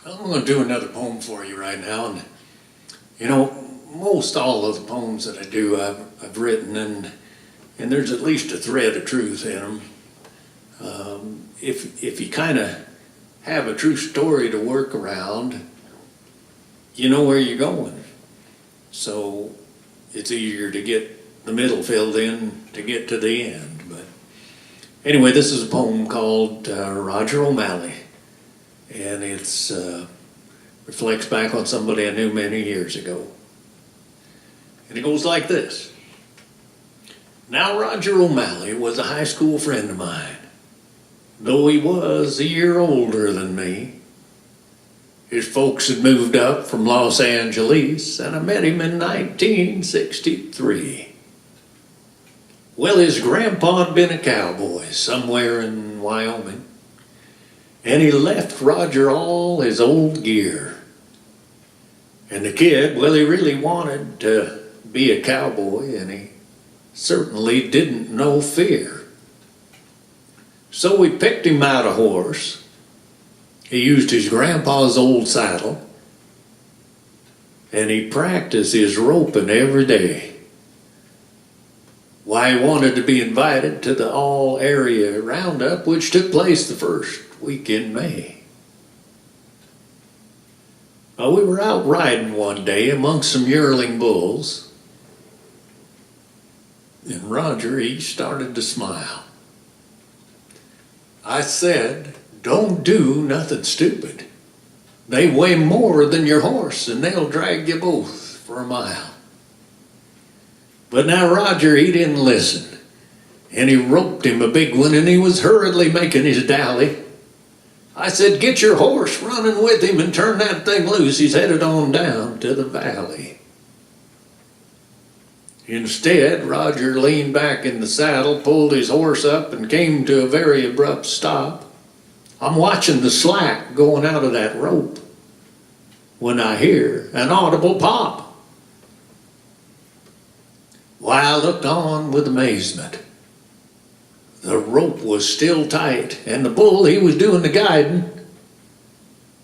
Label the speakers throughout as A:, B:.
A: I'm going to do another poem for you right now, and you know, most all of the poems that I do, I've written, and there's at least a thread of truth in them. If you kind of have a true story to work around, you know where you're going. So it's easier to get the middle filled in to get to the end. But anyway, this is a poem called Roger O'Malley, and it's reflects back on somebody I knew many years ago. And it goes like this. Now Roger O'Malley was a high school friend of mine, though he was a year older than me. His folks had moved up from Los Angeles, and I met him in 1963. Well, his grandpa had been a cowboy somewhere in Wyoming, and he left Roger all his old gear. And the kid, well, he really wanted to be a cowboy, and he certainly didn't know fear. So we picked him out a horse. He used his grandpa's old saddle, and he practiced his roping every day. Why, he wanted to be invited to the all-area roundup, which took place the first week in May. We were out riding one day amongst some yearling bulls, and Roger, he started to smile. I said, "Don't do nothing stupid. They weigh more than your horse, and they'll drag you both for a mile." But now Roger, he didn't listen, and he roped him a big one, and he was hurriedly making his dally. I said, "Get your horse running with him and turn that thing loose. He's headed on down to the valley." Instead, Roger leaned back in the saddle, pulled his horse up, and came to a very abrupt stop. I'm watching the slack going out of that rope when I hear an audible pop. Why, I looked on with amazement. The rope was still tight, and the bull, he was doing the guiding.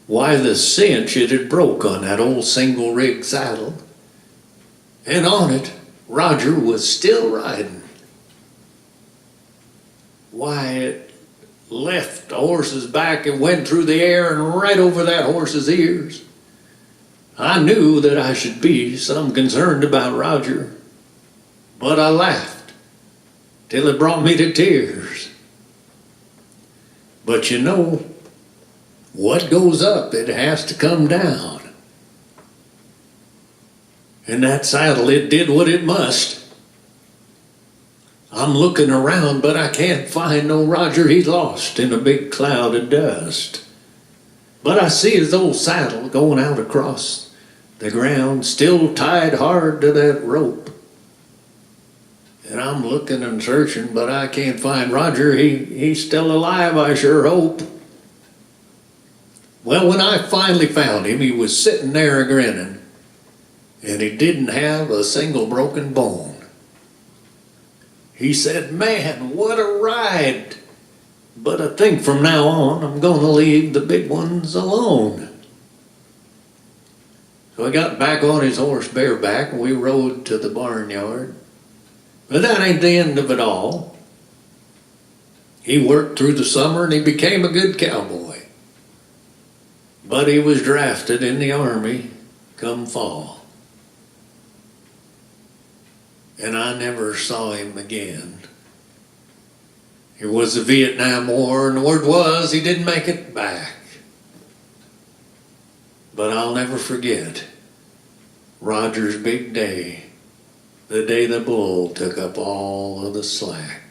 A: Why, the cinch, it had broke on that old single-rig saddle, and on it, Roger was still riding. Why, it left the horse's back and went through the air and right over that horse's ears. I knew that I should be some concerned about Roger, but I laughed till it brought me to tears. But you know, what goes up, it has to come down. And that saddle, it did what it must. I'm looking around, but I can't find no Roger. He's lost in a big cloud of dust. But I see his old saddle going out across the ground, still tied hard to that rope. And I'm looking and searching, but I can't find Roger. He's still alive, I sure hope. Well, when I finally found him, he was sitting there grinning, and he didn't have a single broken bone. He said, "Man, what a ride! But I think from now on, I'm going to leave the big ones alone." So I got back on his horse bareback, and we rode to the barnyard. But that ain't the end of it all. He worked through the summer, and he became a good cowboy. But he was drafted in the Army come fall. And I never saw him again. It was the Vietnam War, and the word was he didn't make it back. But I'll never forget Roger's big day, the day the bull took up all of the slack.